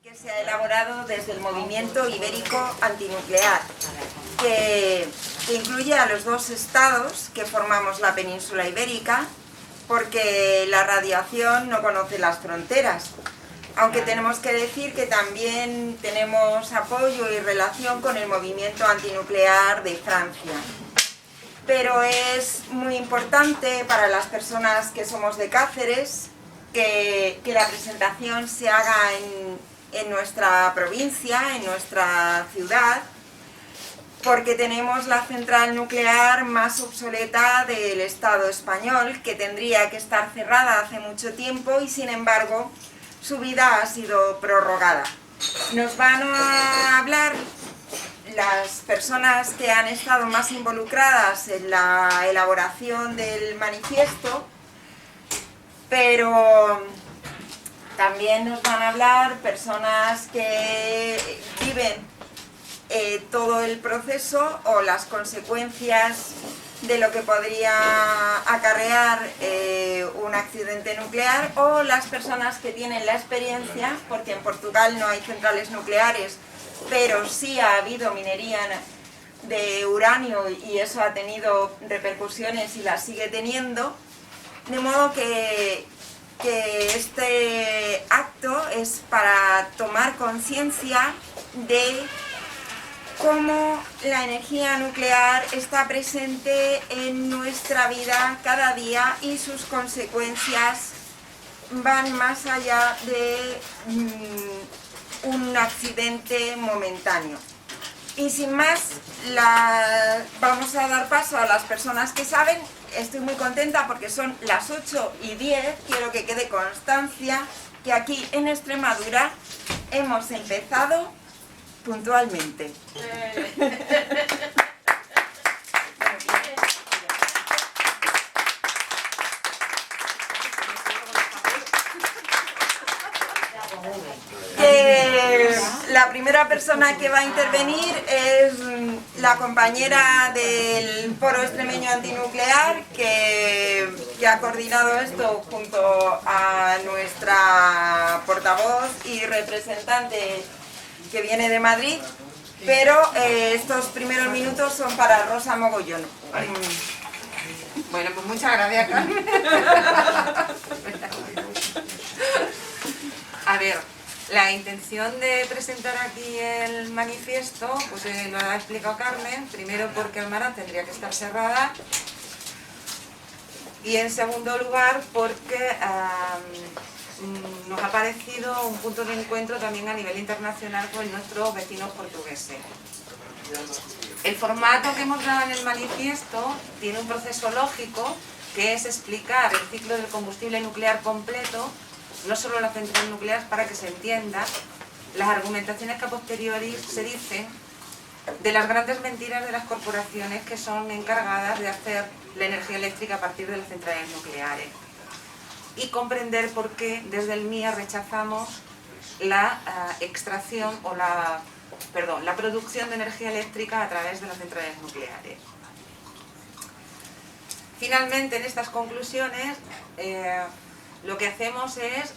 Que se ha elaborado desde el movimiento ibérico antinuclear, que incluye a los dos estados que formamos la península ibérica, porque la radiación no conoce las fronteras, aunque tenemos que decir que también tenemos apoyo y relación con el movimiento antinuclear de Francia. Pero es muy importante para las personas que somos de Cáceres que la presentación se haga en nuestra provincia, en nuestra ciudad, porque tenemos la central nuclear más obsoleta del Estado español, que tendría que estar cerrada hace mucho tiempo y sin embargo su vida ha sido prorrogada. Nos van a hablar las personas que han estado más involucradas en la elaboración del manifiesto, pero también nos van a hablar personas que viven todo el proceso o las consecuencias de lo que podría acarrear un accidente nuclear, o las personas que tienen la experiencia, porque en Portugal no hay centrales nucleares, pero sí ha habido minería de uranio y eso ha tenido repercusiones y las sigue teniendo, de modo que este acto es para tomar conciencia de cómo la energía nuclear está presente en nuestra vida cada día y sus consecuencias van más allá de un accidente momentáneo. Y sin más, vamos a dar paso a las personas que saben. Estoy muy contenta porque son las 8:10, quiero que quede constancia que aquí en Extremadura hemos empezado puntualmente. La primera persona que va a intervenir es la compañera del Foro Extremeño Antinuclear que ha coordinado esto junto a nuestra portavoz y representante que viene de Madrid, pero estos primeros minutos son para Rosa Mogollón. Bueno, pues muchas gracias, Carmen. A ver, la intención de presentar aquí el manifiesto, pues lo ha explicado Carmen, primero porque Almarán tendría que estar cerrada y en segundo lugar porque nos ha parecido un punto de encuentro también a nivel internacional con nuestros vecinos portugueses. El formato que hemos dado en el manifiesto tiene un proceso lógico que es explicar el ciclo del combustible nuclear completo, no solo la central nuclear, para que se entienda las argumentaciones que a posteriori se dicen de las grandes mentiras de las corporaciones que son encargadas de hacer la energía eléctrica a partir de las centrales nucleares, y comprender por qué desde el MIA rechazamos la extracción o la producción de energía eléctrica a través de las centrales nucleares. Finalmente, en estas conclusiones, lo que hacemos es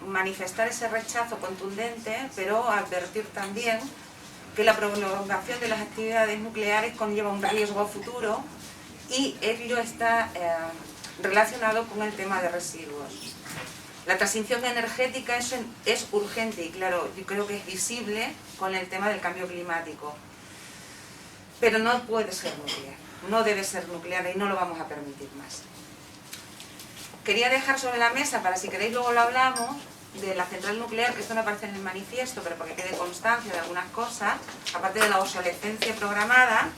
manifestar ese rechazo contundente, pero advertir también que la prolongación de las actividades nucleares conlleva un riesgo futuro y ello está relacionado con el tema de residuos. La transición energética es urgente y claro, yo creo que es visible con el tema del cambio climático, pero no puede ser nuclear, no debe ser nuclear y no lo vamos a permitir más. Quería dejar sobre la mesa, para si queréis luego lo hablamos, de la central nuclear, que esto no aparece en el manifiesto, pero porque quede constancia de algunas cosas, aparte de la obsolescencia programada.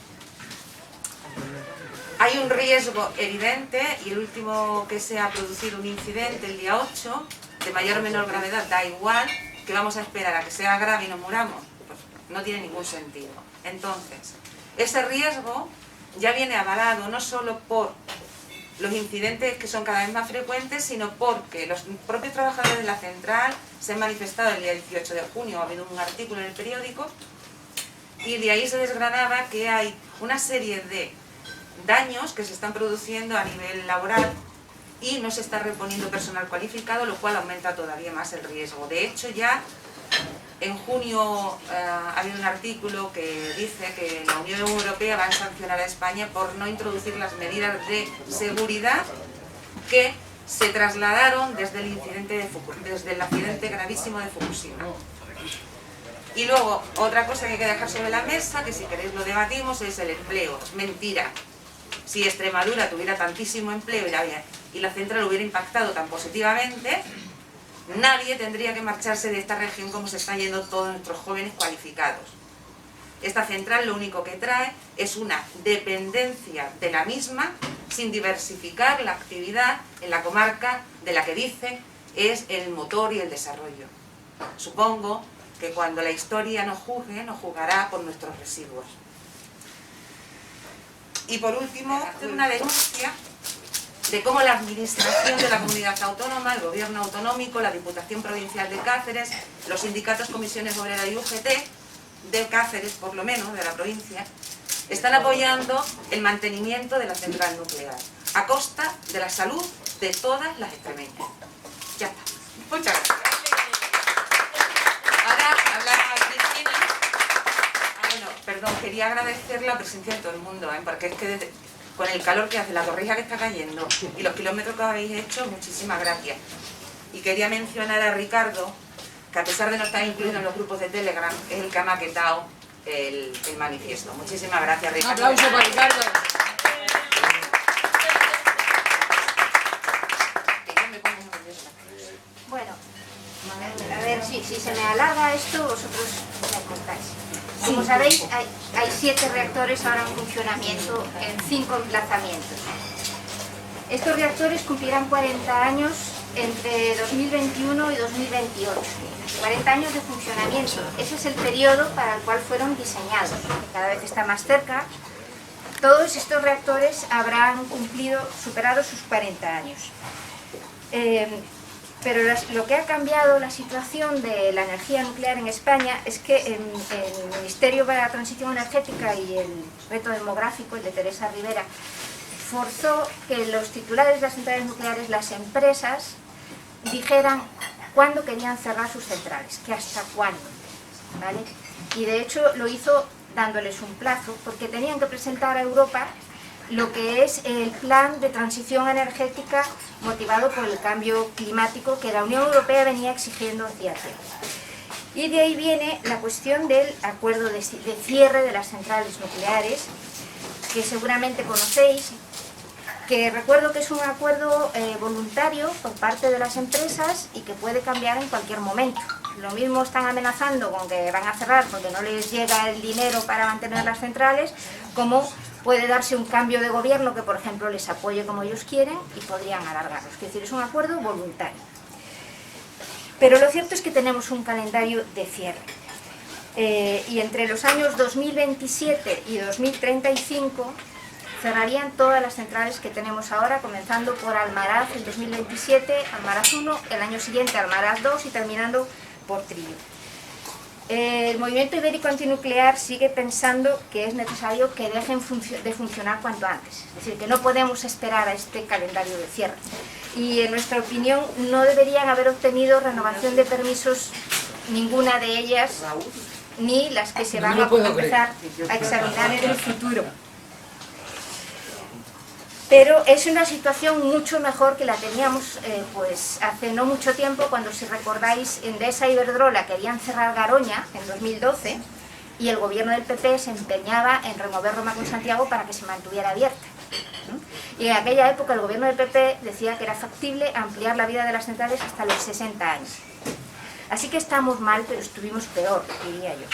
Hay un riesgo evidente y el último que sea producir un incidente el día 8, de mayor o menor gravedad, da igual, que vamos a esperar a que sea grave y nos muramos, pues no tiene ningún sentido. Entonces, ese riesgo ya viene avalado no solo por los incidentes que son cada vez más frecuentes, sino porque los propios trabajadores de la central se han manifestado el día 18 de junio, ha habido un artículo en el periódico, y de ahí se desgranaba que hay una serie de daños que se están produciendo a nivel laboral y no se está reponiendo personal cualificado, lo cual aumenta todavía más el riesgo. De hecho, ya En junio ha habido un artículo que dice que la Unión Europea va a sancionar a España por no introducir las medidas de seguridad que se trasladaron desde el accidente gravísimo de Fukushima. Y luego, otra cosa que hay que dejar sobre la mesa, que si queréis lo debatimos, es el empleo. Es mentira. Si Extremadura tuviera tantísimo empleo y la central hubiera impactado tan positivamente, nadie tendría que marcharse de esta región como se están yendo todos nuestros jóvenes cualificados. Esta central lo único que trae es una dependencia de la misma, sin diversificar la actividad en la comarca de la que dice es el motor y el desarrollo. Supongo que cuando la historia nos juzgue, nos juzgará por nuestros residuos. Y por último, hacer una denuncia de cómo la administración de la comunidad autónoma, el gobierno autonómico, la Diputación Provincial de Cáceres, los sindicatos, comisiones obreras y UGT, de Cáceres por lo menos, de la provincia, están apoyando el mantenimiento de la central nuclear, a costa de la salud de todas las extremeñas. Ya está. Muchas gracias. Ahora habla Cristina. Bueno, perdón, quería agradecer la presencia de todo el mundo, porque es que con el calor que hace, la torrija que está cayendo y los kilómetros que habéis hecho, muchísimas gracias. Y quería mencionar a Ricardo, que a pesar de no estar incluido en los grupos de Telegram, es el que ha maquetado el manifiesto. Muchísimas gracias, Ricardo. Un aplauso para Ricardo. Bueno, a ver si se me alarga esto, vosotros me contáis. Como sabéis, hay 7 reactores ahora en funcionamiento en 5 emplazamientos. Estos reactores cumplirán 40 años entre 2021 y 2028. 40 años de funcionamiento. Ese es el periodo para el cual fueron diseñados. Cada vez está más cerca. Todos estos reactores habrán superado sus 40 años. Pero lo que ha cambiado la situación de la energía nuclear en España es que el Ministerio para la Transición Energética y el Reto Demográfico, el de Teresa Rivera, forzó que los titulares de las centrales nucleares, las empresas, dijeran cuándo querían cerrar sus centrales, que hasta cuándo, ¿vale? Y de hecho lo hizo dándoles un plazo, porque tenían que presentar a Europa lo que es el plan de transición energética motivado por el cambio climático que la Unión Europea venía exigiendo hacía tiempo. Y de ahí viene la cuestión del acuerdo de cierre de las centrales nucleares, que seguramente conocéis, que recuerdo que es un acuerdo voluntario por parte de las empresas y que puede cambiar en cualquier momento. Lo mismo están amenazando con que van a cerrar porque no les llega el dinero para mantener las centrales, como puede darse un cambio de gobierno que, por ejemplo, les apoye como ellos quieren y podrían alargarlos. Es decir, es un acuerdo voluntario. Pero lo cierto es que tenemos un calendario de cierre. Y entre los años 2027 y 2035 cerrarían todas las centrales que tenemos ahora, comenzando por Almaraz en 2027, Almaraz 1, el año siguiente Almaraz 2 y terminando por Trillo. El movimiento ibérico antinuclear sigue pensando que es necesario que dejen de funcionar cuanto antes, es decir, que no podemos esperar a este calendario de cierre. Y en nuestra opinión no deberían haber obtenido renovación de permisos ninguna de ellas, ni las que se van a empezar a examinar en el futuro. Pero es una situación mucho mejor que la teníamos pues hace no mucho tiempo, cuando, si recordáis, Endesa y Iberdrola querían cerrar Garoña en 2012 y el gobierno del PP se empeñaba en remover Roma con Santiago para que se mantuviera abierta. Y en aquella época el gobierno del PP decía que era factible ampliar la vida de las centrales hasta los 60 años. Así que estamos mal, pero estuvimos peor, diría yo.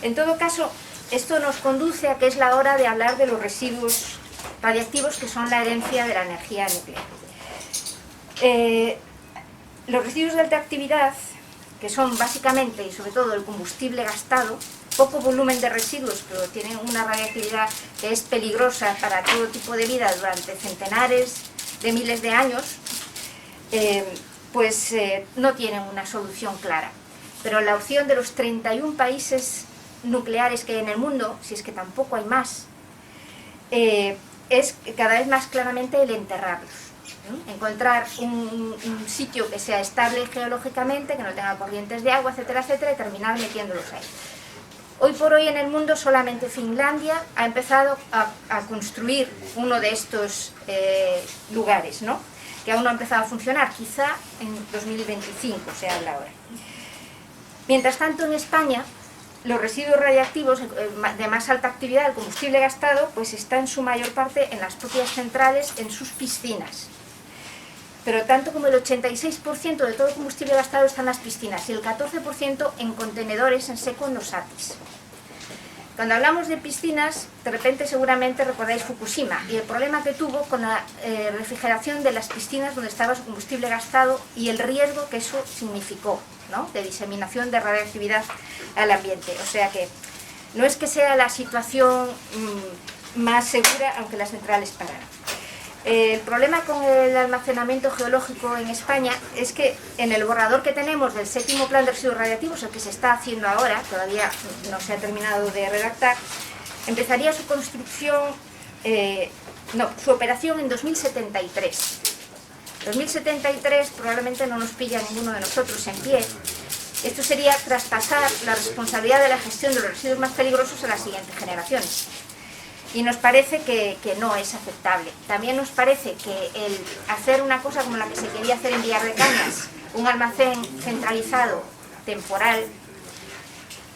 En todo caso, esto nos conduce a que es la hora de hablar de los residuos radiactivos, que son la herencia de la energía nuclear. Los residuos de alta actividad, que son básicamente y sobre todo el combustible gastado, poco volumen de residuos, pero tienen una radiactividad que es peligrosa para todo tipo de vida durante centenares de miles de años, no tienen una solución clara. Pero la opción de los 31 países nucleares que hay en el mundo, si es que tampoco hay más, es cada vez más claramente el enterrarlos. Encontrar un sitio que sea estable geológicamente, que no tenga corrientes de agua, etcétera, etcétera, y terminar metiéndolos ahí. Hoy por hoy en el mundo solamente Finlandia ha empezado a construir uno de estos lugares, ¿no? Que aún no ha empezado a funcionar, quizá en 2025 se habla ahora. Mientras tanto en España, los residuos radiactivos de más alta actividad, el combustible gastado, pues está en su mayor parte en las propias centrales, en sus piscinas. Pero tanto como el 86% de todo el combustible gastado está en las piscinas y el 14% en contenedores en seco en los ATIs. Cuando hablamos de piscinas, de repente seguramente recordáis Fukushima y el problema que tuvo con la refrigeración de las piscinas donde estaba su combustible gastado y el riesgo que eso significó, ¿no? De diseminación de radioactividad al ambiente. O sea que no es que sea la situación más segura, aunque las centrales pararan. El problema con el almacenamiento geológico en España es que en el borrador que tenemos del 7º Plan de Residuos Radiactivos, el que se está haciendo ahora, todavía no se ha terminado de redactar, empezaría su construcción, su operación en 2073. 2073 probablemente no nos pilla a ninguno de nosotros en pie. Esto sería traspasar la responsabilidad de la gestión de los residuos más peligrosos a las siguientes generaciones. Y nos parece que no es aceptable. También nos parece que el hacer una cosa como la que se quería hacer en Villar de Cañas, un almacén centralizado, temporal,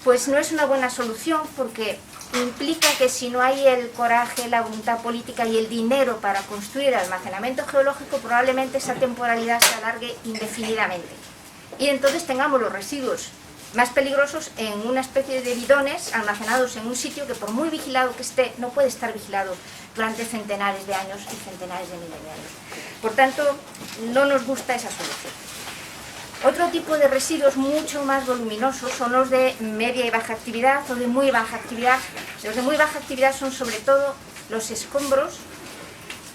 pues no es una buena solución porque implica que si no hay el coraje, la voluntad política y el dinero para construir el almacenamiento geológico, probablemente esa temporalidad se alargue indefinidamente. Y entonces tengamos los residuos más peligrosos en una especie de bidones almacenados en un sitio que por muy vigilado que esté, no puede estar vigilado durante centenares de años y centenares de miles de años. Por tanto, no nos gusta esa solución. Otro tipo de residuos mucho más voluminosos son los de media y baja actividad o de muy baja actividad. Los de muy baja actividad son sobre todo los escombros,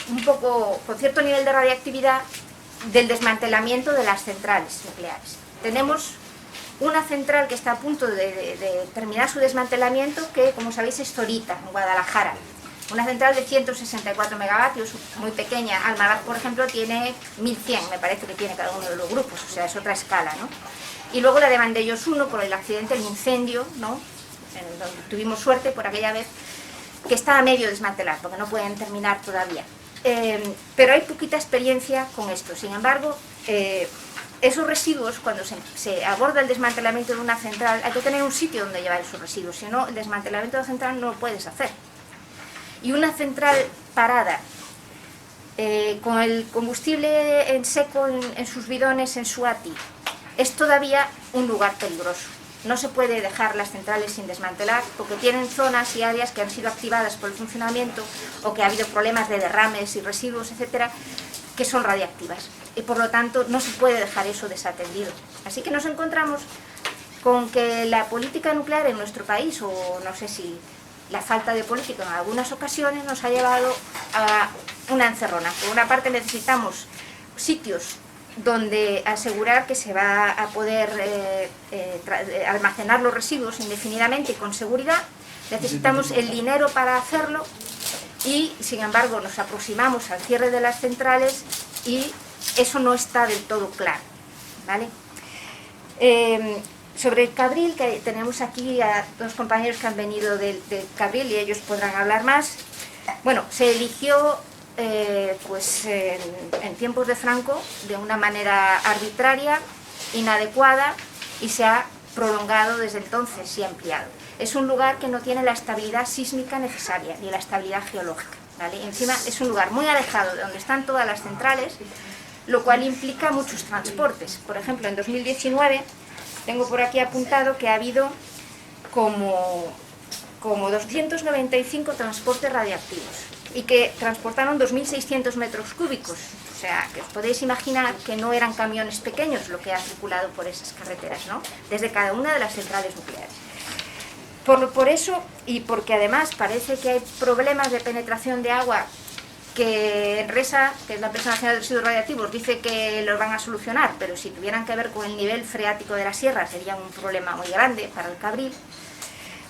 un poco con cierto nivel de radiactividad, del desmantelamiento de las centrales nucleares. Tenemos una central que está a punto de terminar su desmantelamiento, que como sabéis es Zorita, en Guadalajara. Una central de 164 megavatios, muy pequeña. Almaraz, por ejemplo, tiene 1100, me parece que tiene cada uno de los grupos, o sea, es otra escala, ¿no? Y luego la de Vandellós 1, por el accidente, el incendio, ¿no? Donde tuvimos suerte por aquella vez, que está a medio desmantelar, porque no pueden terminar todavía. Pero hay poquita experiencia con esto. Sin embargo, esos residuos, cuando se aborda el desmantelamiento de una central, hay que tener un sitio donde llevar esos residuos, si no, el desmantelamiento de la central no lo puedes hacer. Y una central parada, con el combustible en seco en sus bidones, en su ATI, es todavía un lugar peligroso. No se puede dejar las centrales sin desmantelar porque tienen zonas y áreas que han sido activadas por el funcionamiento o que ha habido problemas de derrames y residuos, etcétera, que son radiactivas. Y por lo tanto no se puede dejar eso desatendido. Así que nos encontramos con que la política nuclear en nuestro país, o no sé si la falta de política en algunas ocasiones, nos ha llevado a una encerrona. Por una parte necesitamos sitios donde asegurar que se va a poder almacenar los residuos indefinidamente y con seguridad. Necesitamos el dinero para hacerlo y, sin embargo, nos aproximamos al cierre de las centrales y eso no está del todo claro, ¿vale? Sobre el Cabril, que tenemos aquí a dos compañeros que han venido del Cabril y ellos podrán hablar más. Bueno, se eligió en tiempos de Franco de una manera arbitraria, inadecuada, y se ha prolongado desde entonces y ampliado. Es un lugar que no tiene la estabilidad sísmica necesaria ni la estabilidad geológica, ¿vale? Encima es un lugar muy alejado de donde están todas las centrales, lo cual implica muchos transportes. Por ejemplo, en 2019 tengo por aquí apuntado que ha habido como 295 transportes radiactivos y que transportaron 2.600 metros cúbicos. O sea, que os podéis imaginar que no eran camiones pequeños lo que ha circulado por esas carreteras, ¿no? Desde cada una de las centrales nucleares. Por eso, y porque además parece que hay problemas de penetración de agua que Enresa, que es la Empresa Nacional de Residuos Radiactivos, dice que los van a solucionar, pero si tuvieran que ver con el nivel freático de la sierra sería un problema muy grande para el Cabril,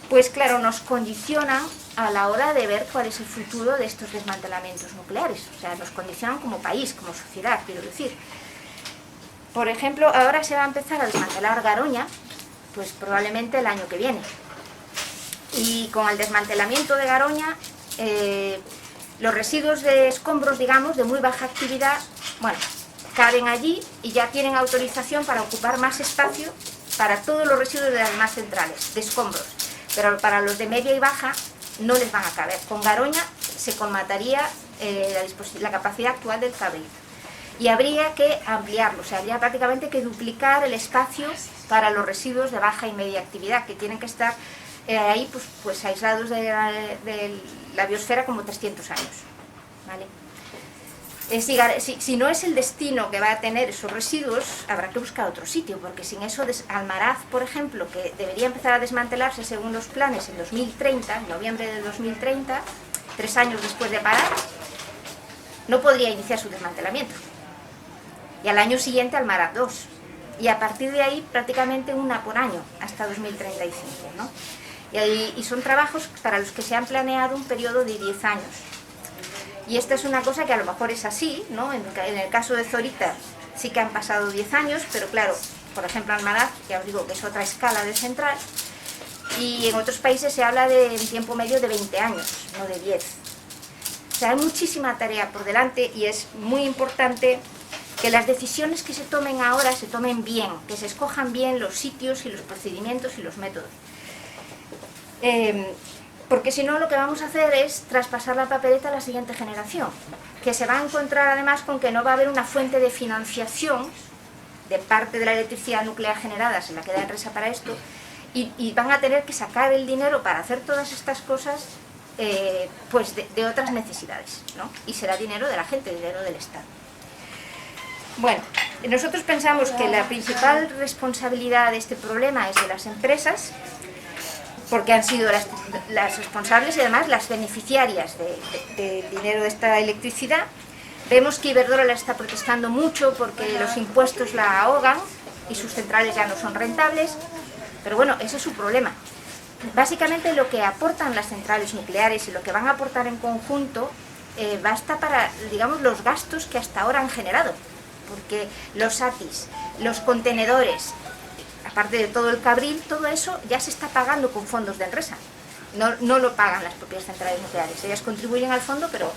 pues claro, nos condicionan a la hora de ver cuál es el futuro de estos desmantelamientos nucleares. O sea, nos condicionan como país, como sociedad, quiero decir. Por ejemplo, ahora se va a empezar a desmantelar Garoña, pues probablemente el año que viene. Y con el desmantelamiento de Garoña, los residuos de escombros, digamos, de muy baja actividad, bueno, caben allí y ya tienen autorización para ocupar más espacio para todos los residuos de las más centrales, de escombros. Pero para los de media y baja no les van a caber. Con Garoña se colmataría la capacidad actual del cabrito. Y habría que ampliarlo, o sea, habría prácticamente que duplicar el espacio para los residuos de baja y media actividad, que tienen que estar ahí pues aislados de la biosfera como 300 años. ¿Vale? Si no es el destino que va a tener esos residuos, habrá que buscar otro sitio, porque sin eso, Almaraz, por ejemplo, que debería empezar a desmantelarse según los planes en 2030, en noviembre de 2030, 3 años después de parar, no podría iniciar su desmantelamiento. Y al año siguiente Almaraz 2. Y a partir de ahí prácticamente una por año, hasta 2035, ¿no? Y son trabajos para los que se han planeado un periodo de 10 años. Y esta es una cosa que a lo mejor es así, ¿no? En el caso de Zorita sí que han pasado 10 años, pero claro, por ejemplo Almaraz, ya os digo que es otra escala de central, y en otros países se habla de un tiempo medio de 20 años, no de 10. O sea, hay muchísima tarea por delante y es muy importante que las decisiones que se tomen ahora se tomen bien, que se escojan bien los sitios y los procedimientos y los métodos. Porque si no, lo que vamos a hacer es traspasar la papeleta a la siguiente generación, que se va a encontrar además con que no va a haber una fuente de financiación de parte de la electricidad nuclear generada, se la queda Enresa para esto, y van a tener que sacar el dinero para hacer todas estas cosas pues de otras necesidades, ¿no? Y será dinero de la gente, dinero del Estado. Bueno, nosotros pensamos que la principal responsabilidad de este problema es de las empresas, porque han sido las responsables y además las beneficiarias del dinero de esta electricidad. Vemos que Iberdrola la está protestando mucho porque los impuestos la ahogan y sus centrales ya no son rentables, pero bueno, ese es su problema. Básicamente lo que aportan las centrales nucleares y lo que van a aportar en conjunto basta para, digamos, los gastos que hasta ahora han generado, porque los ATIs, los contenedores, aparte de todo el cabril, todo eso ya se está pagando con fondos de Enresa. No lo pagan las propias centrales nucleares, ellas contribuyen al fondo, pero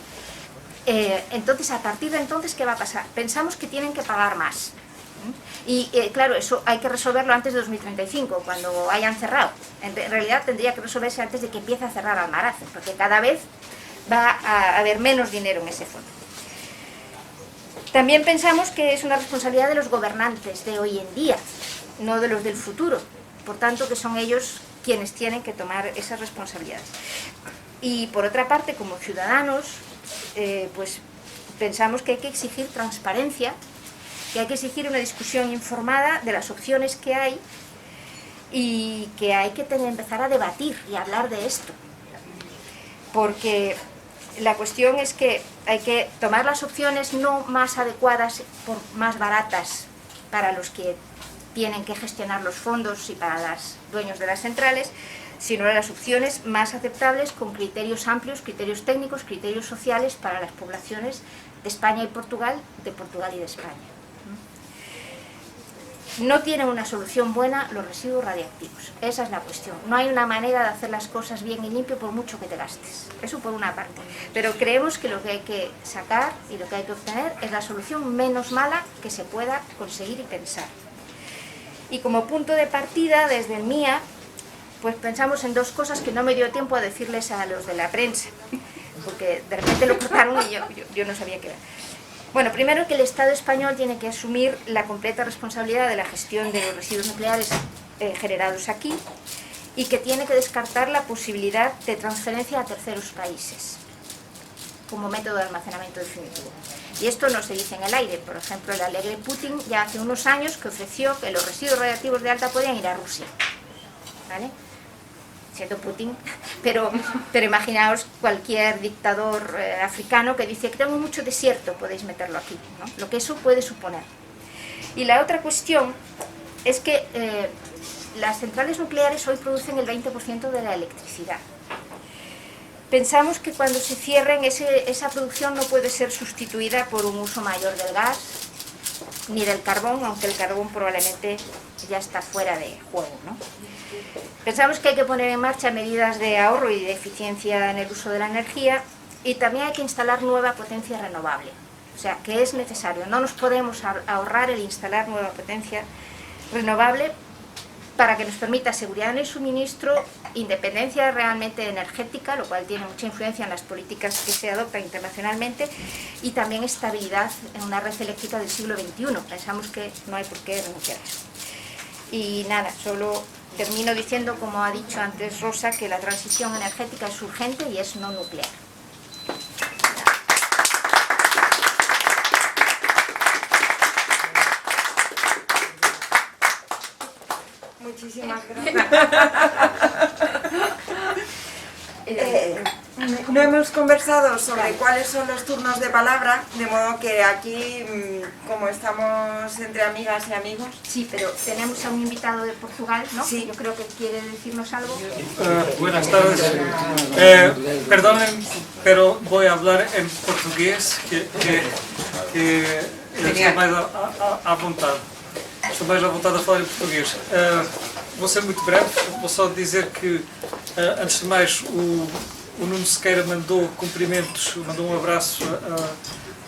entonces, a partir de entonces, ¿qué va a pasar? Pensamos que tienen que pagar más. Y claro, eso hay que resolverlo antes de 2035, cuando hayan cerrado. En realidad tendría que resolverse antes de que empiece a cerrar Almaraz, porque cada vez va a haber menos dinero en ese fondo. También pensamos que es una responsabilidad de los gobernantes de hoy en día, no de los del futuro. Por tanto, que son ellos quienes tienen que tomar esas responsabilidades. Y por otra parte, como ciudadanos, pues pensamos que hay que exigir transparencia, que hay que exigir una discusión informada de las opciones que hay y que hay que empezar a debatir y a hablar de esto. Porque la cuestión es que hay que tomar las opciones no más adecuadas por más baratas para los que tienen que gestionar los fondos y para los dueños de las centrales, sino las opciones más aceptables con criterios amplios, criterios técnicos, criterios sociales para las poblaciones de España y Portugal, de Portugal y de España. No tienen una solución buena los residuos radiactivos, esa es la cuestión. No hay una manera de hacer las cosas bien y limpio por mucho que te gastes, eso por una parte. Pero creemos que lo que hay que sacar y lo que hay que obtener es la solución menos mala que se pueda conseguir y pensar. Y como punto de partida, desde el MIA, pues pensamos en dos cosas que no me dio tiempo a decirles a los de la prensa, porque de repente lo cortaron y yo no sabía qué era. Bueno, primero que el Estado español tiene que asumir la completa responsabilidad de la gestión de los residuos nucleares generados aquí y que tiene que descartar la posibilidad de transferencia a terceros países como método de almacenamiento definitivo. Y esto no se dice en el aire. Por ejemplo, el alegre Putin ya hace unos años que ofreció que los residuos radiactivos de Alta podían ir a Rusia, ¿vale? Siendo Putin, pero imaginaos cualquier dictador africano que dice que tengo mucho desierto, podéis meterlo aquí, ¿no? Lo que eso puede suponer. Y la otra cuestión es que las centrales nucleares hoy producen el 20% de la electricidad. Pensamos que cuando se cierren esa producción no puede ser sustituida por un uso mayor del gas ni del carbón, aunque el carbón probablemente ya está fuera de juego, ¿no? Pensamos que hay que poner en marcha medidas de ahorro y de eficiencia en el uso de la energía, y también hay que instalar nueva potencia renovable. O sea, que es necesario. No nos podemos ahorrar el instalar nueva potencia renovable para que nos permita seguridad en el suministro, independencia realmente energética, lo cual tiene mucha influencia en las políticas que se adoptan internacionalmente, y también estabilidad en una red eléctrica del siglo XXI. Pensamos que no hay por qué renunciar a eso. Y nada, solo termino diciendo, como ha dicho antes Rosa, que la transición energética es urgente y es no nuclear. Muchísimas gracias. No hemos conversado sobre cuáles son los turnos de palabra, de modo que aquí, como estamos entre amigas y amigos... Sí, pero tenemos a un invitado de Portugal, ¿no? Sí. Yo creo que quiere decirnos algo. Buenas tardes. Perdonen, pero voy a hablar en portugués, que estou mais à vontade. Estou mais à vontade a falar em português. Vou ser muito breve, vou só dizer que, antes de mais, o Nuno Sequeira mandou cumprimentos, mandou um abraço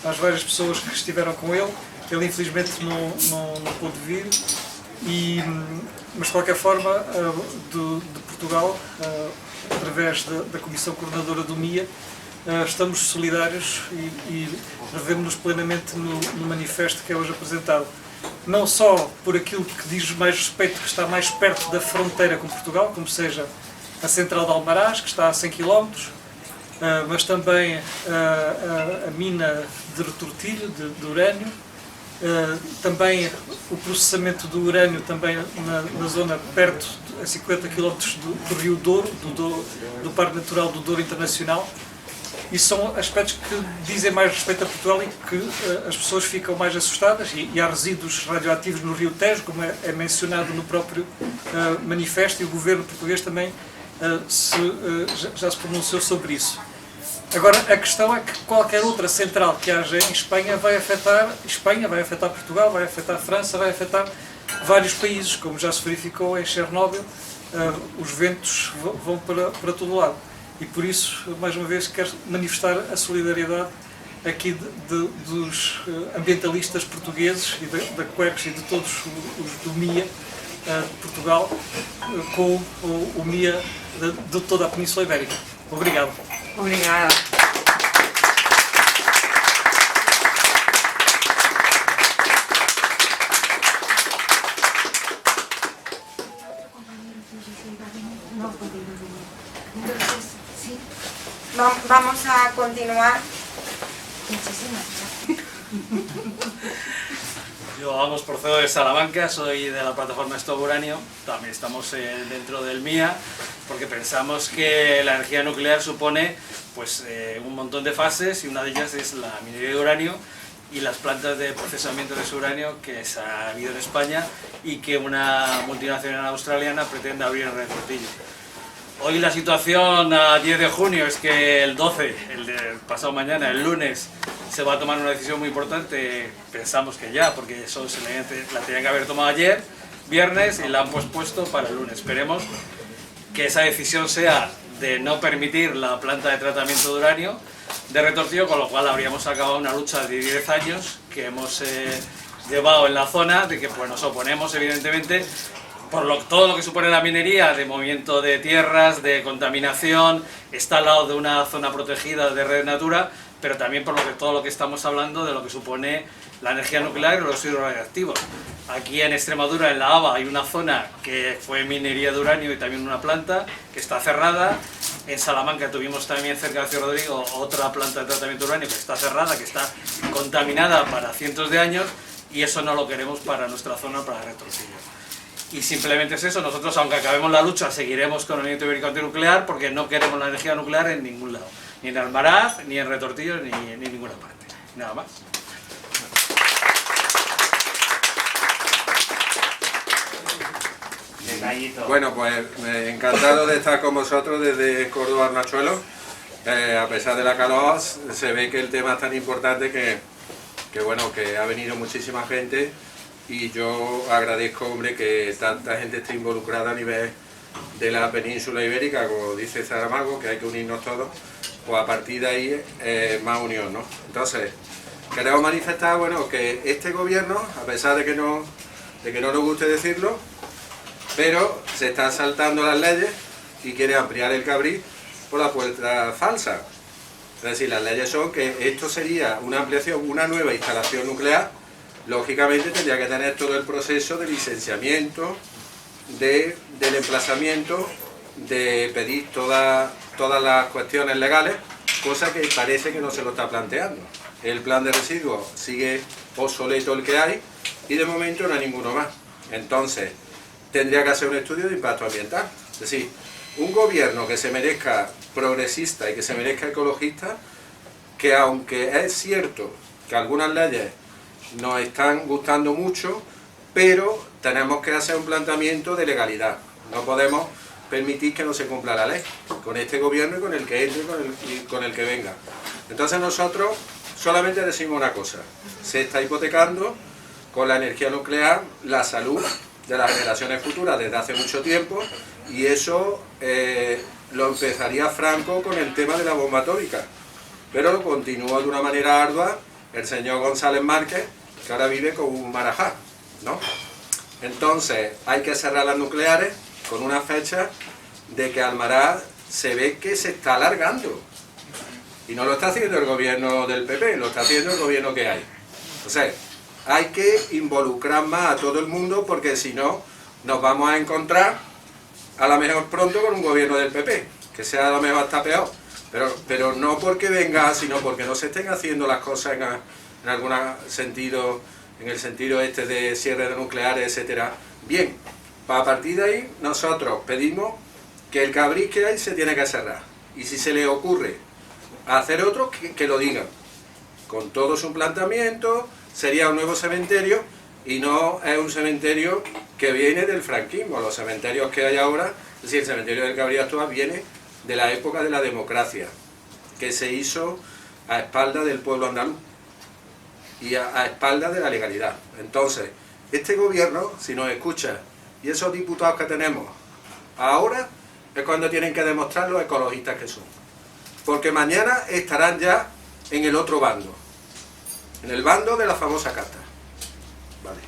às várias pessoas que estiveram com ele. Ele infelizmente não pôde vir, mas de qualquer forma, de Portugal, através da Comissão Coordenadora do MIA, estamos solidários e revemos-nos plenamente no manifesto que é hoje apresentado. Não só por aquilo que diz mais respeito, que está mais perto da fronteira com Portugal, como seja a central de Almaraz, que está a 100 km, mas também a mina de retortilho, de urânio, também o processamento do urânio também na zona perto, a 50 km do Rio Douro, do Parque Natural do Douro Internacional. E são aspectos que dizem mais respeito a Portugal e que as pessoas ficam mais assustadas, e há resíduos radioativos no Rio Tejo, como é mencionado no próprio manifesto, e o governo português também já se pronunciou sobre isso. Agora, a questão é que qualquer outra central que haja em Espanha vai afetar Portugal, vai afetar a França, vai afetar vários países, como já se verificou em Chernobyl. Os ventos vão para todo lado. E por isso, mais uma vez, quero manifestar a solidariedade aqui dos ambientalistas portugueses e da Quercus e de todos os do MIA de Portugal com o MIA de toda a Península Ibérica. Obrigado. Obrigada. Vamos a continuar. Yo procedo de Salamanca, soy de la plataforma Stop Uranio, también estamos dentro del MIA, porque pensamos que la energía nuclear supone pues, un montón de fases, y una de ellas es la minería de uranio y las plantas de procesamiento de ese uranio que se ha habido en España y que una multinacional australiana pretende abrir en Retortillo. Hoy la situación a 10 de junio es que el 12, el de pasado mañana, el lunes, se va a tomar una decisión muy importante, pensamos que ya, porque eso la tenían que haber tomado ayer, viernes, y la han pospuesto para el lunes. Esperemos que esa decisión sea de no permitir la planta de tratamiento de uranio de Retortillo, con lo cual habríamos acabado una lucha de 10 años que hemos llevado en la zona, de que pues, nos oponemos evidentemente por todo lo que supone la minería, de movimiento de tierras, de contaminación, está al lado de una zona protegida de Red Natura, pero también por todo lo que estamos hablando de lo que supone la energía nuclear y los residuos radiactivos. Aquí en Extremadura, en la Ava, hay una zona que fue minería de uranio y también una planta que está cerrada. En Salamanca tuvimos también, cerca de Ciudad Rodrigo, otra planta de tratamiento de uranio que está cerrada, que está contaminada para cientos de años, y eso no lo queremos para nuestra zona, para Retortillo. Y simplemente es eso, nosotros aunque acabemos la lucha seguiremos con el movimiento ibérico antinuclear, porque no queremos la energía nuclear en ningún lado, ni en Almaraz, ni en Retortillo, ni en ninguna parte. Nada más. Detallito. Bueno, pues encantado de estar con vosotros desde Córdoba Arnachuelo. A pesar de la calor, se ve que el tema es tan importante que bueno, que ha venido muchísima gente y yo agradezco, hombre, que tanta gente esté involucrada a nivel de la península ibérica, como dice Saramago, que hay que unirnos todos, pues a partir de ahí más unión, ¿no? Entonces, queremos manifestar, bueno, que este gobierno, a pesar de que no nos guste decirlo, pero se está saltando las leyes y quiere ampliar el Cabrís por la puerta falsa. Es decir, las leyes son que esto sería una ampliación, una nueva instalación nuclear, lógicamente tendría que tener todo el proceso de licenciamiento, del emplazamiento, de pedir todas las cuestiones legales, cosa que parece que no se lo está planteando. El plan de residuos sigue obsoleto el que hay y de momento no hay ninguno más. Entonces, tendría que hacer un estudio de impacto ambiental. Es decir, un gobierno que se merezca progresista y que se merezca ecologista, que aunque es cierto que algunas leyes nos están gustando mucho, pero tenemos que hacer un planteamiento de legalidad. No podemos permitir que no se cumpla la ley, con este gobierno y con el que entre y con el que venga. Entonces nosotros solamente decimos una cosa: se está hipotecando con la energía nuclear la salud de las generaciones futuras desde hace mucho tiempo, y eso lo empezaría Franco con el tema de la bomba atómica, pero lo continúa de una manera ardua el señor González Márquez, que ahora vive con un marajá, ¿no? Entonces hay que cerrar las nucleares con una fecha de que Almaraz se ve que se está alargando, y no lo está haciendo el gobierno del PP, lo está haciendo el gobierno que hay. Entonces hay que involucrar más a todo el mundo, porque si no nos vamos a encontrar a lo mejor pronto con un gobierno del PP, que sea a lo mejor hasta peor, pero no porque venga, sino porque no se estén haciendo las cosas en algún sentido, en el sentido este de cierre de nucleares, etcétera. Bien, a partir de ahí nosotros pedimos que el Cabrís que hay se tiene que cerrar, y si se le ocurre hacer otro, que lo digan, con todo su planteamiento. Sería un nuevo cementerio, y no es un cementerio que viene del franquismo. Los cementerios que hay ahora, es decir, el cementerio del Cabrís actual viene de la época de la democracia, que se hizo a espaldas del pueblo andaluz y a espaldas de la legalidad. Entonces, este gobierno, si nos escucha, y esos diputados que tenemos ahora, es cuando tienen que demostrar los ecologistas que son, porque mañana estarán ya en el otro bando, en el bando de la famosa carta. Vale.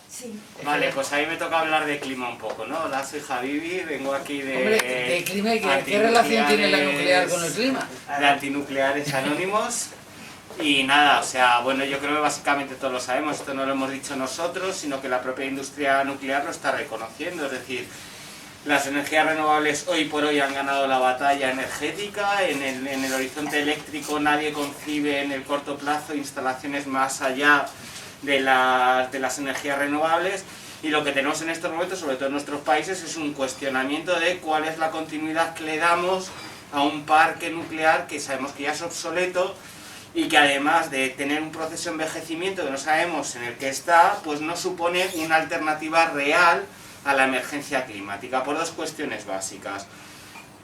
Sí. Vale, pues a mí me toca hablar de clima un poco, ¿no? Hola, soy Javivi, vengo aquí de... Hombre, ¿de clima y qué relación tiene la nuclear con el clima? De Antinucleares Anónimos. Y nada, o sea, bueno, yo creo que básicamente todos lo sabemos, esto no lo hemos dicho nosotros, sino que la propia industria nuclear lo está reconociendo, es decir, las energías renovables hoy por hoy han ganado la batalla energética, en el horizonte eléctrico nadie concibe en el corto plazo instalaciones más allá de las energías renovables, y lo que tenemos en estos momentos, sobre todo en nuestros países, es un cuestionamiento de cuál es la continuidad que le damos a un parque nuclear que sabemos que ya es obsoleto, y que además de tener un proceso de envejecimiento que no sabemos en el que está, pues no supone una alternativa real a la emergencia climática, por dos cuestiones básicas.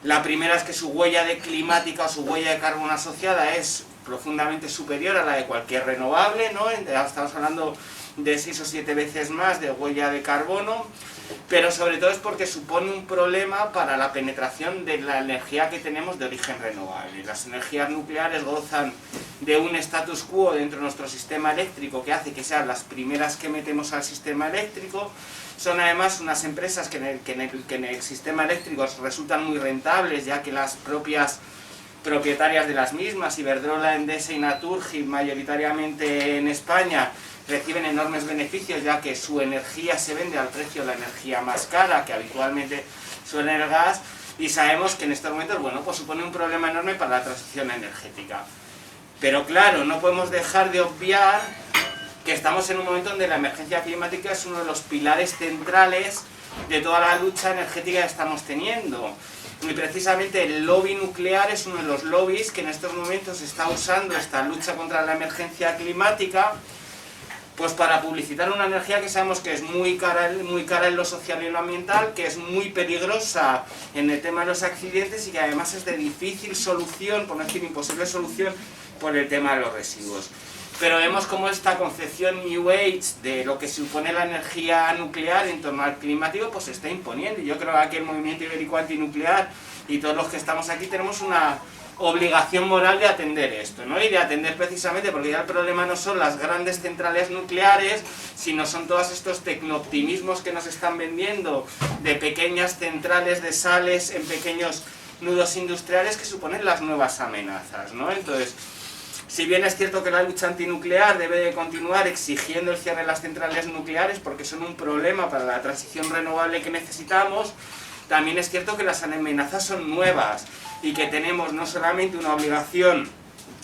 La primera es que su huella climática o su huella de carbono asociada es profundamente superior a la de cualquier renovable, ¿no? Estamos hablando de 6 o 7 veces más de huella de carbono, pero sobre todo es porque supone un problema para la penetración de la energía que tenemos de origen renovable. Las energías nucleares gozan de un status quo dentro de nuestro sistema eléctrico que hace que sean las primeras que metemos al sistema eléctrico. Son además unas empresas que en el sistema eléctrico resultan muy rentables, ya que las propias propietarias de las mismas, Iberdrola, Endesa y Naturgy, mayoritariamente en España, reciben enormes beneficios, ya que su energía se vende al precio de la energía más cara, que habitualmente suele el gas, y sabemos que en estos momentos, bueno, pues supone un problema enorme para la transición energética. Pero claro, no podemos dejar de obviar que estamos en un momento donde la emergencia climática es uno de los pilares centrales de toda la lucha energética que estamos teniendo. Y precisamente el lobby nuclear es uno de los lobbies que en estos momentos está usando esta lucha contra la emergencia climática pues para publicitar una energía que sabemos que es muy cara en lo social y en lo ambiental, que es muy peligrosa en el tema de los accidentes y que además es de difícil solución, por no decir imposible solución, por el tema de los residuos. Pero vemos cómo esta concepción New Age de lo que supone la energía nuclear en torno al climático pues se está imponiendo. Y yo creo que aquí el movimiento ibérico antinuclear y todos los que estamos aquí tenemos una obligación moral de atender esto, ¿no? Y de atender precisamente, porque ya el problema no son las grandes centrales nucleares, sino son todos estos tecnooptimismos que nos están vendiendo de pequeñas centrales de sales en pequeños nudos industriales que suponen las nuevas amenazas, ¿no? Entonces, si bien es cierto que la lucha antinuclear debe de continuar exigiendo el cierre de las centrales nucleares porque son un problema para la transición renovable que necesitamos, también es cierto que las amenazas son nuevas y que tenemos no solamente una obligación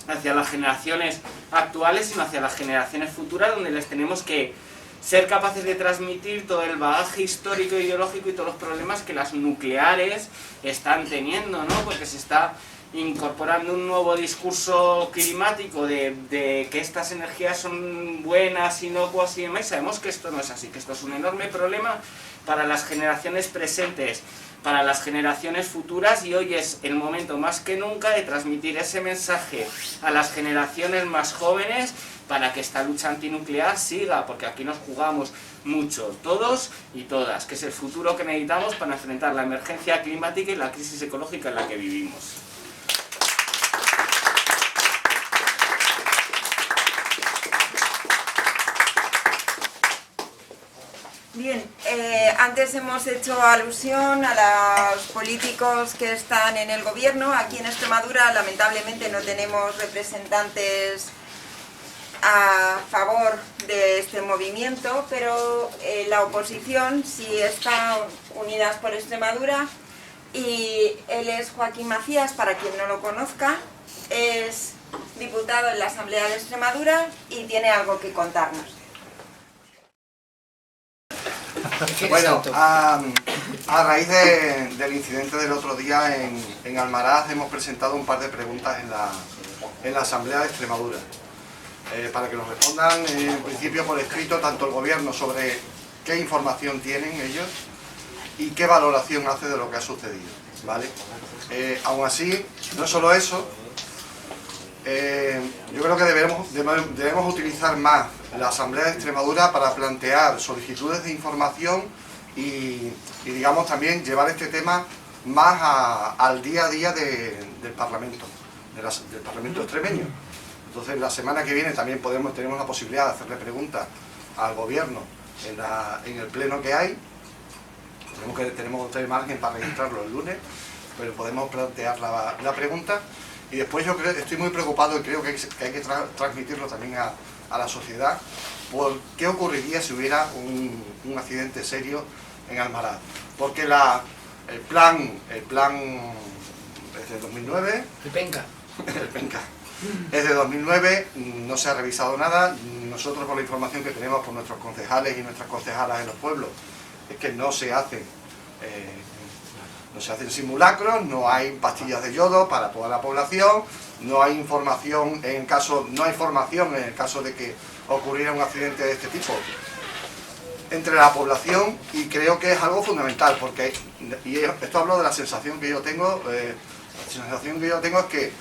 hacia las generaciones actuales, sino hacia las generaciones futuras, donde les tenemos que ser capaces de transmitir todo el bagaje histórico, ideológico y todos los problemas que las nucleares están teniendo, ¿no? Porque se está incorporando un nuevo discurso climático de que estas energías son buenas, inocuas y demás. Sabemos que esto no es así, que esto es un enorme problema para las generaciones presentes, para las generaciones futuras, y hoy es el momento más que nunca de transmitir ese mensaje a las generaciones más jóvenes para que esta lucha antinuclear siga, porque aquí nos jugamos mucho, todos y todas, que es el futuro que necesitamos para enfrentar la emergencia climática y la crisis ecológica en la que vivimos. Bien, antes hemos hecho alusión a los políticos que están en el gobierno. Aquí en Extremadura lamentablemente no tenemos representantes a favor de este movimiento, pero la oposición sí está Unidas por Extremadura, y él es Joaquín Macías, para quien no lo conozca, es diputado en la Asamblea de Extremadura y tiene algo que contarnos. Bueno, a raíz del incidente del otro día en Almaraz hemos presentado un par de preguntas en la Asamblea de Extremadura para que nos respondan en principio por escrito tanto el gobierno sobre qué información tienen ellos y qué valoración hace de lo que ha sucedido, ¿vale? Aún así, no solo eso, yo creo que debemos utilizar más la Asamblea de Extremadura para plantear solicitudes de información y digamos también llevar este tema más al día a día del Parlamento, del Parlamento extremeño. Entonces la semana que viene también tenemos la posibilidad de hacerle preguntas al gobierno en el pleno que hay. Tenemos que tener margen para registrarlo el lunes, pero podemos plantear la pregunta. Y después yo estoy muy preocupado y creo que hay que transmitirlo también a la sociedad por qué ocurriría si hubiera un accidente serio en Almaraz. Porque el plan es de 2009. El penca. El penca. Es de 2009, no se ha revisado nada. Nosotros, por la información que tenemos por nuestros concejales y nuestras concejalas en los pueblos, es que no se hacen simulacros, no hay pastillas de yodo para toda la población, no hay formación en el caso de que ocurriera un accidente de este tipo entre la población, y creo que es algo fundamental, porque, y esto hablo de la sensación que yo tengo, es que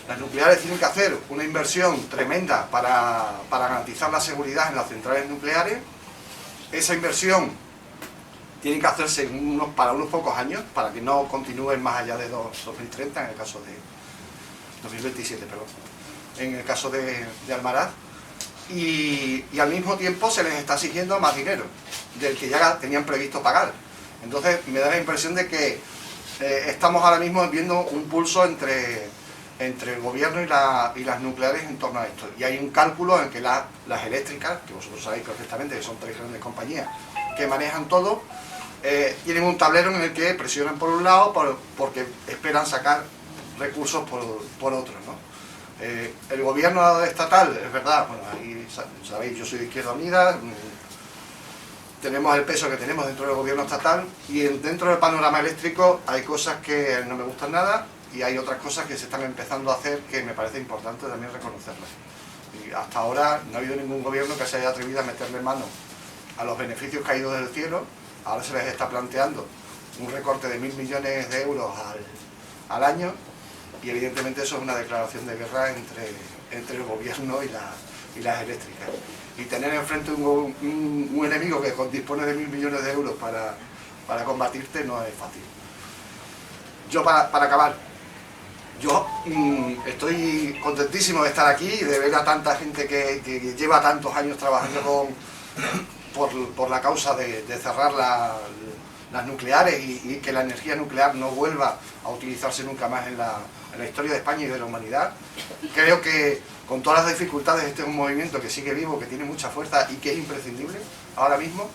las nucleares tienen que hacer una inversión tremenda para garantizar la seguridad en las centrales nucleares. Esa inversión tiene que hacerse para unos pocos años, para que no continúen más allá de 2030, en el caso de 2027, perdón, en el caso de Almaraz, y al mismo tiempo se les está exigiendo más dinero del que ya tenían previsto pagar. Entonces me da la impresión de que estamos ahora mismo viendo un pulso entre el gobierno y las nucleares en torno a esto, y hay un cálculo en que las eléctricas, que vosotros sabéis perfectamente que son 3 grandes compañías que manejan todo, tienen un tablero en el que presionan por un lado porque esperan sacar recursos por otro, ¿no? El gobierno estatal, es verdad, bueno, ahí sabéis, yo soy de Izquierda Unida, tenemos el peso que tenemos dentro del gobierno estatal y dentro del panorama eléctrico hay cosas que no me gustan nada y hay otras cosas que se están empezando a hacer que me parece importante también reconocerlas. Y hasta ahora no ha habido ningún gobierno que se haya atrevido a meterle mano a los beneficios caídos del cielo. Ahora se les está planteando un recorte de 1.000 millones de euros al año y evidentemente eso es una declaración de guerra entre el gobierno y las eléctricas. Y tener enfrente un enemigo que dispone de 1.000 millones de euros para combatirte no es fácil. Yo para acabar, yo estoy contentísimo de estar aquí y de ver a tanta gente que lleva tantos años trabajando por la causa de cerrar las nucleares y que la energía nuclear no vuelva a utilizarse nunca más en la historia de España y de la humanidad. Creo que con todas las dificultades este es un movimiento que sigue vivo, que tiene mucha fuerza y que es imprescindible ahora mismo,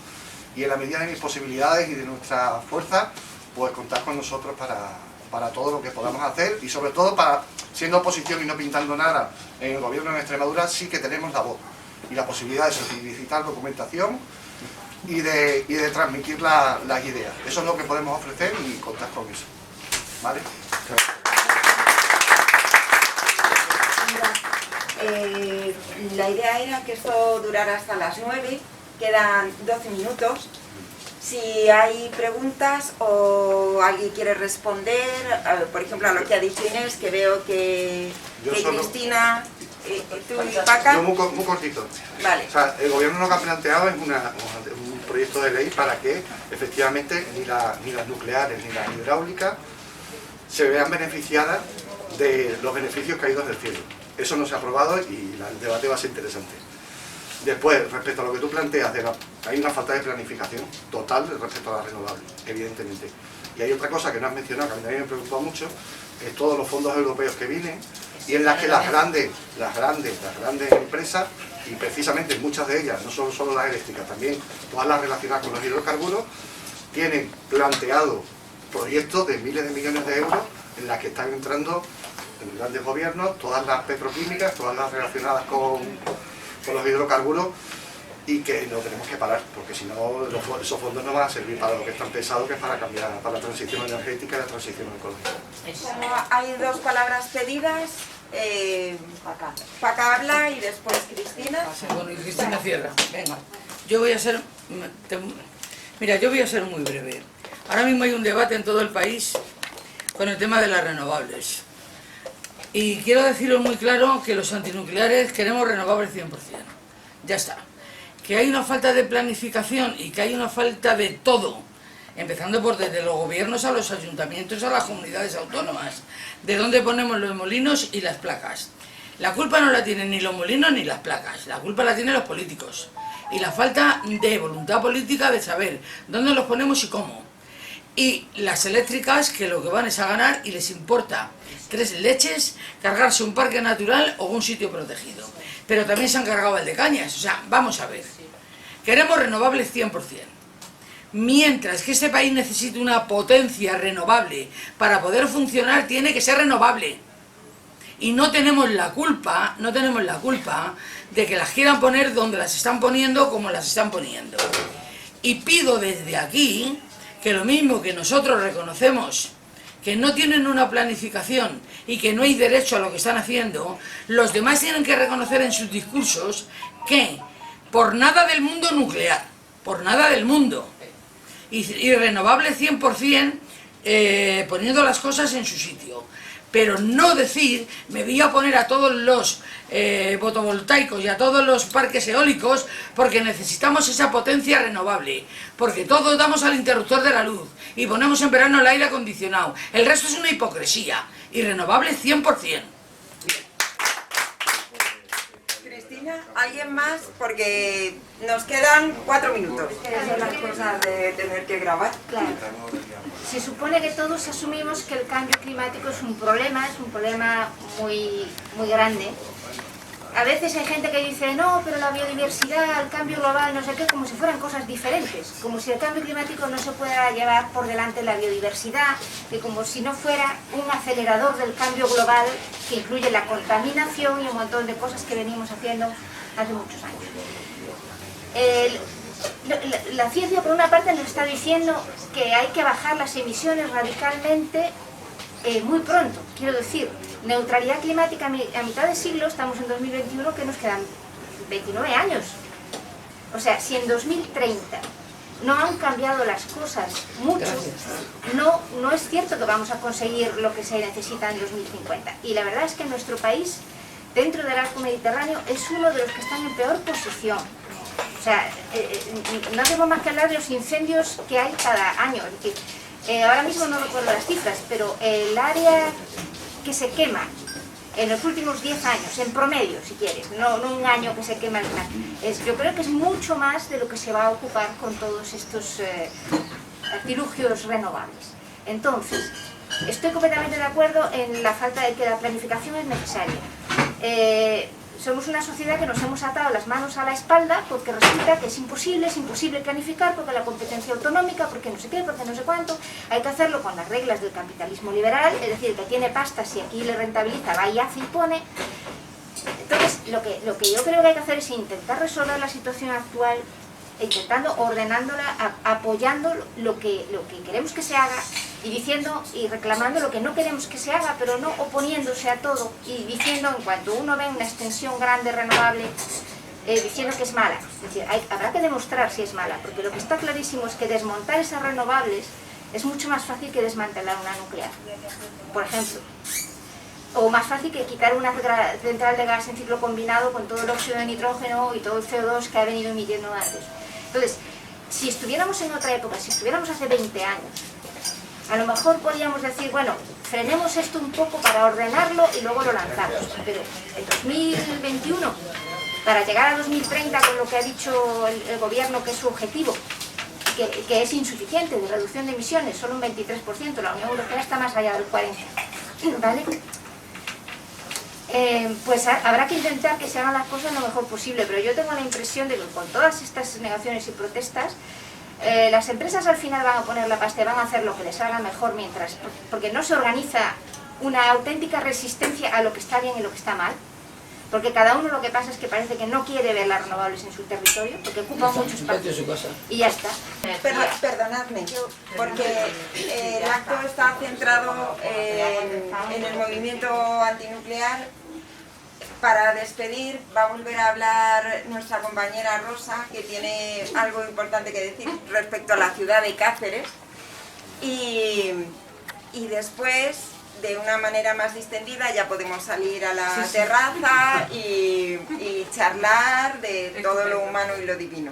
y en la medida de mis posibilidades y de nuestra fuerza, pues contar con nosotros para todo lo que podamos hacer y sobre todo para, siendo oposición y no pintando nada en el gobierno en Extremadura, sí que tenemos la voz y la posibilidad de solicitar documentación y de transmitir las ideas. Eso es lo que podemos ofrecer y contar con eso. ¿Vale? La idea era que esto durara hasta las 9, quedan 12 minutos. Si hay preguntas o alguien quiere responder, por ejemplo a lo que ha dicho Inés, que veo que Cristina, tú y Paca. Yo muy cortito. Vale. O sea, el gobierno lo que ha planteado es un proyecto de ley para que efectivamente ni las nucleares ni las hidráulicas se vean beneficiadas de los beneficios caídos del cielo. Eso no se ha aprobado y el debate va a ser interesante. Después, respecto a lo que tú planteas, hay una falta de planificación total respecto a las renovables, evidentemente. Y hay otra cosa que no has mencionado, que a mí también me preocupa mucho, es todos los fondos europeos que vienen y en las que las grandes empresas, y precisamente muchas de ellas, no solo las eléctricas, también todas las relacionadas con los hidrocarburos, tienen planteado proyectos de miles de millones de euros en las que están entrando en grandes gobiernos, todas las petroquímicas, todas las relacionadas con los hidrocarburos, y que no tenemos que parar, porque si no esos fondos no van a servir para lo que están pensados, que es para cambiar, para la transición energética y la transición ecológica. Como hay dos palabras pedidas, Paca habla y después Cristina. Bueno, y Cristina cierra. Venga, yo voy a ser muy breve. Ahora mismo hay un debate en todo el país con el tema de las renovables. Y quiero deciros muy claro que los antinucleares queremos renovables 100%. Ya está. Que hay una falta de planificación y que hay una falta de todo, empezando por desde los gobiernos a los ayuntamientos a las comunidades autónomas, de dónde ponemos los molinos y las placas. La culpa no la tienen ni los molinos ni las placas, la culpa la tienen los políticos. Y la falta de voluntad política de saber dónde los ponemos y cómo. Y las eléctricas que lo que van es a ganar y les importa 3 leches cargarse un parque natural o un sitio protegido. Pero también se han cargado el de Cañas. O sea, vamos a ver. Queremos renovables 100%. Mientras que este país necesite una potencia renovable para poder funcionar, tiene que ser renovable. Y no tenemos la culpa de que las quieran poner donde las están poniendo, como las están poniendo. Y pido desde aquí que lo mismo que nosotros reconocemos que no tienen una planificación y que no hay derecho a lo que están haciendo, los demás tienen que reconocer en sus discursos que por nada del mundo nuclear, por nada del mundo, y renovable 100%, poniendo las cosas en su sitio. Pero no decir, me voy a poner a todos los fotovoltaicos y a todos los parques eólicos porque necesitamos esa potencia renovable, porque todos damos al interruptor de la luz y ponemos en verano el aire acondicionado. El resto es una hipocresía, y renovable 100%. Cristina, ¿alguien más? Porque nos quedan 4 minutos. Son las cosas de tener que grabar. Claro. Se supone que todos asumimos que el cambio climático es un problema muy, muy grande. A veces hay gente que dice, no, pero la biodiversidad, el cambio global, no sé qué, como si fueran cosas diferentes. Como si el cambio climático no se pudiera llevar por delante la biodiversidad, y como si no fuera un acelerador del cambio global que incluye la contaminación y un montón de cosas que venimos haciendo hace muchos años. La ciencia, por una parte, nos está diciendo que hay que bajar las emisiones radicalmente muy pronto. Quiero decir, neutralidad climática a mitad de siglo, estamos en 2021, que nos quedan 29 años. O sea, si en 2030 no han cambiado las cosas mucho, no es cierto que vamos a conseguir lo que se necesita en 2050. Y la verdad es que nuestro país, dentro del arco mediterráneo, es uno de los que están en peor posición. O sea, no tenemos más que hablar de los incendios que hay cada año. Es decir, ahora mismo no recuerdo las cifras, pero el área que se quema en los últimos 10 años, en promedio, si quieres, no un año que se quema al final, yo creo que es mucho más de lo que se va a ocupar con todos estos artilugios renovables. Entonces, estoy completamente de acuerdo en la falta de que la planificación es necesaria. Somos una sociedad que nos hemos atado las manos a la espalda porque resulta que es imposible planificar porque la competencia autonómica, porque no sé qué, porque no sé cuánto. Hay que hacerlo con las reglas del capitalismo liberal, es decir, que tiene pasta, si aquí le rentabiliza, va y hace y pone. Entonces, lo que yo creo que hay que hacer es intentar resolver la situación actual, intentando, ordenándola, apoyando lo que queremos que se haga y diciendo y reclamando lo que no queremos que se haga, pero no oponiéndose a todo y diciendo, en cuanto uno ve una extensión grande renovable, diciendo que es mala. Es decir, habrá que demostrar si es mala, porque lo que está clarísimo es que desmontar esas renovables es mucho más fácil que desmantelar una nuclear, por ejemplo. O más fácil que quitar una central de gas en ciclo combinado con todo el óxido de nitrógeno y todo el CO2 que ha venido emitiendo antes. Entonces, si estuviéramos en otra época, si estuviéramos hace 20 años, a lo mejor podríamos decir, bueno, frenemos esto un poco para ordenarlo y luego lo lanzamos. Pero en 2021, para llegar a 2030 con lo que ha dicho el gobierno que es su objetivo, que es insuficiente de reducción de emisiones, solo un 23%, la Unión Europea está más allá del 40%, ¿vale? Pues habrá que intentar que se hagan las cosas lo mejor posible, pero yo tengo la impresión de que con todas estas negaciones y protestas, las empresas al final van a poner la pasta y van a hacer lo que les haga mejor porque no se organiza una auténtica resistencia a lo que está bien y lo que está mal, porque cada uno lo que pasa es que parece que no quiere ver las renovables en su territorio, porque ocupan mucho espacio y ya está. Perdonadme, porque el acto está centrado en el movimiento antinuclear. Para despedir va a volver a hablar nuestra compañera Rosa, que tiene algo importante que decir respecto a la ciudad de Cáceres, y después, de una manera más distendida, ya podemos salir a la terraza y charlar de todo lo humano y lo divino.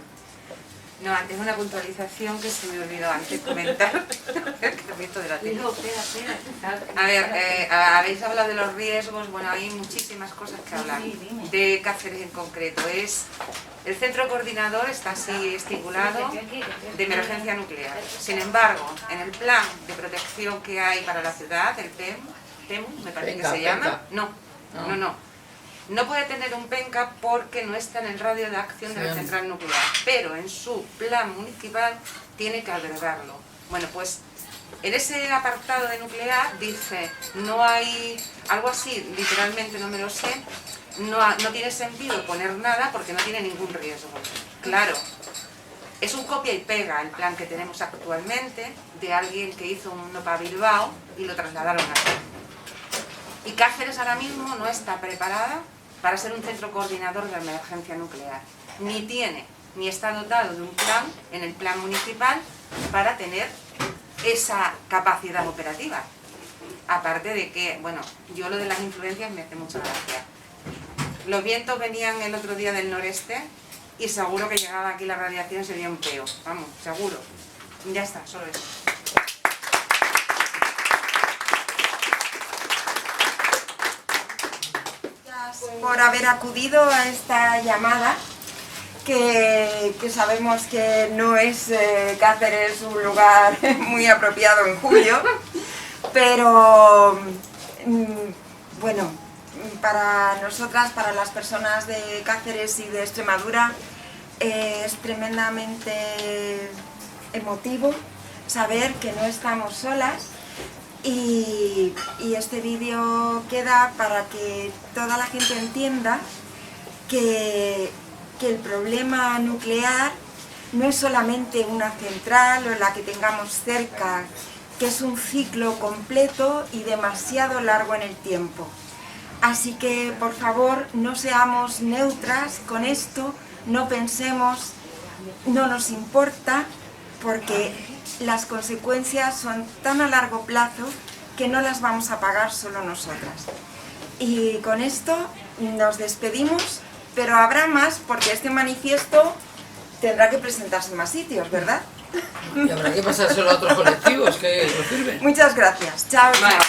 No, antes una puntualización que se me olvidó antes comentar. A ver, habéis hablado de los riesgos, bueno, hay muchísimas cosas que hablar. De Cáceres en concreto, el centro coordinador está así estipulado de emergencia nuclear. Sin embargo, en el plan de protección que hay para la ciudad, el PEMU, me parece que se llama, no puede tener un PENCA porque no está en el radio de acción de la central nuclear, pero en su plan municipal tiene que albergarlo. Bueno, pues en ese apartado de nuclear dice, no hay, algo así, literalmente no me lo sé, no tiene sentido poner nada porque no tiene ningún riesgo. Claro, es un copia y pega el plan que tenemos actualmente de alguien que hizo uno para Bilbao y lo trasladaron aquí. Y Cáceres ahora mismo no está preparada para ser un centro coordinador de emergencia nuclear. Ni está dotado de un plan, en el plan municipal, para tener esa capacidad operativa. Aparte de que, bueno, yo lo de las influencias me hace mucha gracia. Los vientos venían el otro día del noreste y seguro que llegaba aquí la radiación sería un peo. Vamos, seguro. Ya está, solo eso. Por haber acudido a esta llamada, que sabemos que no es Cáceres un lugar muy apropiado en julio, pero bueno, para nosotras, para las personas de Cáceres y de Extremadura, es tremendamente emotivo saber que no estamos solas. Y este vídeo queda para que toda la gente entienda que el problema nuclear no es solamente una central o la que tengamos cerca, que es un ciclo completo y demasiado largo en el tiempo. Así que, por favor, no seamos neutras con esto, no pensemos, no nos importa, porque las consecuencias son tan a largo plazo que no las vamos a pagar solo nosotras. Y con esto nos despedimos, pero habrá más porque este manifiesto tendrá que presentarse en más sitios, ¿verdad? Y habrá que pasárselo a otros colectivos que lo sirven. Muchas gracias. Chao. Chao.